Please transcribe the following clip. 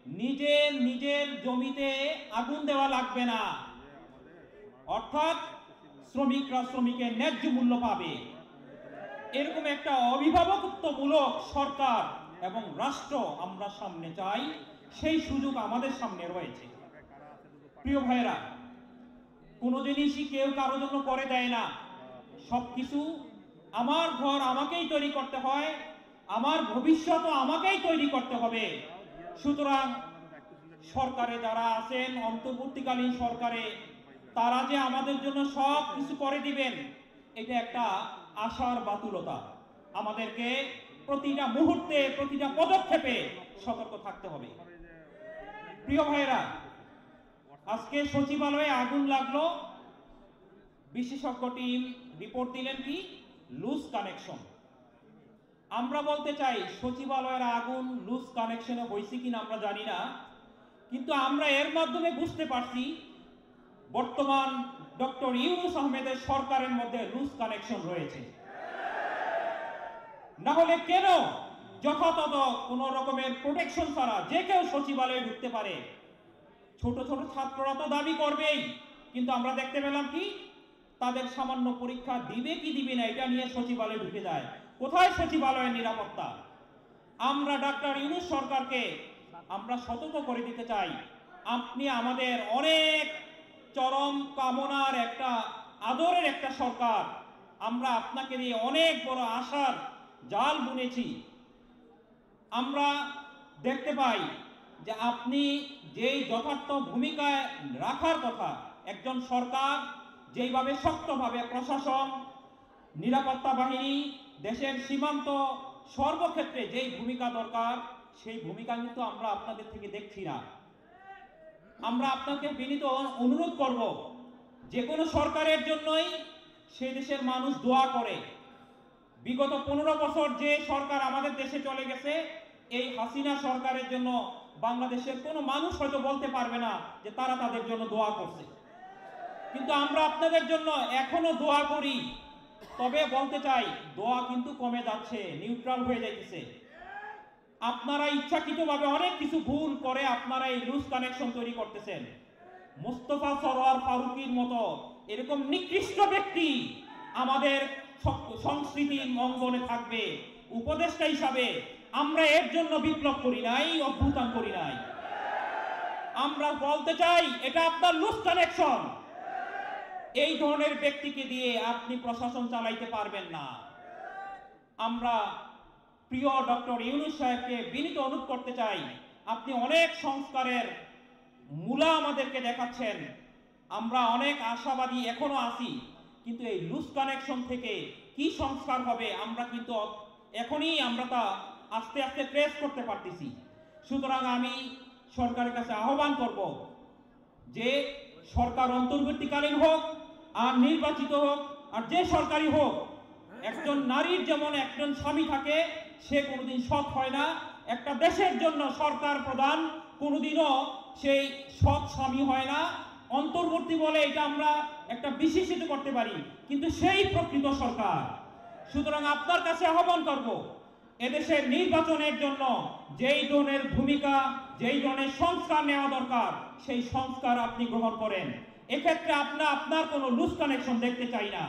নিজের নিজের জমিতে আগুন দেওয়া লাগবে না, অর্থাৎ শ্রমিকরা শ্রমিকের ন্যায্য মূল্য পাবে। এরকম একটা অভিভাবকত্বমূলক সরকার এবং রাষ্ট্র আমরা সামনে চাই, সেই সুযোগ আমাদের সামনে রয়েছে। প্রিয় ভাইরা, কোনো জিনিসই কেউ কারোর জন্য করে দেয় না। সবকিছু আমার ঘর আমাকেই তৈরি করতে হয়, আমার ভবিষ্যৎও আমাকেই তৈরি করতে হবে। সুতরাং সরকারে যারা আছেন, অন্তর্বর্তীকালীন সরকারে, তারা যে আমাদের জন্য সব কিছু করে দিবেন, এটা একটা আশার বাতুলতা। আমাদেরকে প্রতিটা মুহূর্তে প্রতিটা পদক্ষেপে সতর্ক থাকতে হবে। প্রিয় ভাইরা, আজকে সচিবালয়ে আগুন লাগলো, বিশেষজ্ঞ টিম রিপোর্ট দিলেন কি লুজ কানেকশন। আমরা বলতে চাই সচিবালয়ের আগুন লুজ কানেকশনে হয়েছে কিনা আমরা জানি না, কিন্তু আমরা এর মাধ্যমে বুঝতে পারছি বর্তমান ডক্টর ইউনূস আহমেদের সরকারের মধ্যে লুজ কানেকশন রয়েছে। না হলে কেন যথাযথ কোন রকমের প্রোটেকশন ছাড়া যে কেউ সচিবালয়ে ঢুকতে পারে? ছোট ছোট ছাত্ররা তো দাবি করবেই, কিন্তু আমরা দেখতে পেলাম কি তাদের সামান্য পরীক্ষা দিবে কি দিবে না এটা নিয়ে সচিবালয়ে ঢুকে যায়। কোথায় সচিবালয়ের নিরাপত্তা? আমরা ডক্টর ইউনূস সরকারকে আমরা সতর্ক করে দিতে চাই, আপনি আমাদের অনেক চরম কামনার একটা আদরের একটা সরকার, আমরা আপনাকে নিয়ে অনেক বড় আশার জাল বুনেছি। আমরা দেখতে পাই যে আপনি যেই যথার্থ ভূমিকায় রাখার কথা, একজন সরকার যেইভাবে শক্তভাবে প্রশাসন, নিরাপত্তা বাহিনী, দেশের সীমান্ত সর্বক্ষেত্রে যেই ভূমিকা দরকার, সেই ভূমিকা কিন্তু আমরা আপনাদের থেকে দেখছি না। আমরা আপনাকে বিনীত অনুরোধ করব, যে কোনো সরকারের জন্যই সেই দেশের মানুষ দোয়া করে। বিগত 15 বছর যে সরকার আমাদের দেশে চলে গেছে, এই হাসিনা সরকারের জন্য বাংলাদেশের কোনো মানুষ হয়তো বলতে পারবে না যে তারা তাদের জন্য দোয়া করছে, কিন্তু আমরা আপনাদের জন্য এখনো দোয়া করি। তবে বলতে চাই, দোয়া কিন্তু কমে যাচ্ছে, নিউট্রাল হয়ে যাইতেছে। আপনারা ইচ্ছাকৃতভাবে অনেক কিছু ভুল করে আপনারা এই লুজ কানেকশন তৈরি করতেছেন। মোস্তফা সরোয়ার ফারুকীর মতো এরকম নিকৃষ্ট ব্যক্তি আমাদের সংস্কৃতি অঙ্গনে থাকবে উপদেষ্টা হিসাবে। আমরা এর জন্য বিপ্লব করি নাই, অভ্যুত্থান করি নাই। আমরা বলতে চাই এটা আপনার লুজ কানেকশন। এই ধরনের ব্যক্তিকে দিয়ে আপনি প্রশাসন চালাইতে পারবেন না। আমরা প্রিয় ডক্টর ইউনূস সাহেবকে বিনীত অনুরোধ করতে চাই, আপনি অনেক সংস্কারের মূলা আমাদেরকে দেখাচ্ছেন, আমরা অনেক আশাবাদী এখনো আছি, কিন্তু এই লুজ কানেকশন থেকে কি সংস্কার হবে আমরা কিন্তু এখনই আমরা তা আস্তে আস্তে ট্রেস করতে পারতেছি। সুতরাং আমি সরকারের কাছে আহ্বান করব যে সরকার অন্তর্বর্তীকালীন হোক আর নির্বাচিত হোক আর যে সরকারি হোক, একজন নারীর যেমন একজন স্বামী থাকে, সে কোনোদিন সৎ হয় না। একটা দেশের জন্য সরকার প্রধান কোনোদিনও সেই সৎ স্বামী হয় না। অন্তর্বর্তী বলে এটা আমরা একটা বিশেষিত করতে পারি, কিন্তু সেই প্রকৃত সরকার। সুতরাং আপনার কাছে আহ্বান করব, এদেশের নির্বাচনের জন্য যেই ধরনের ভূমিকা, যেই ধরনের সংস্কার নেওয়া দরকার, সেই সংস্কার আপনি গ্রহণ করেন। এক্ষেত্রে আপনার কোনো লুজ কানেকশন দেখতে চাই না।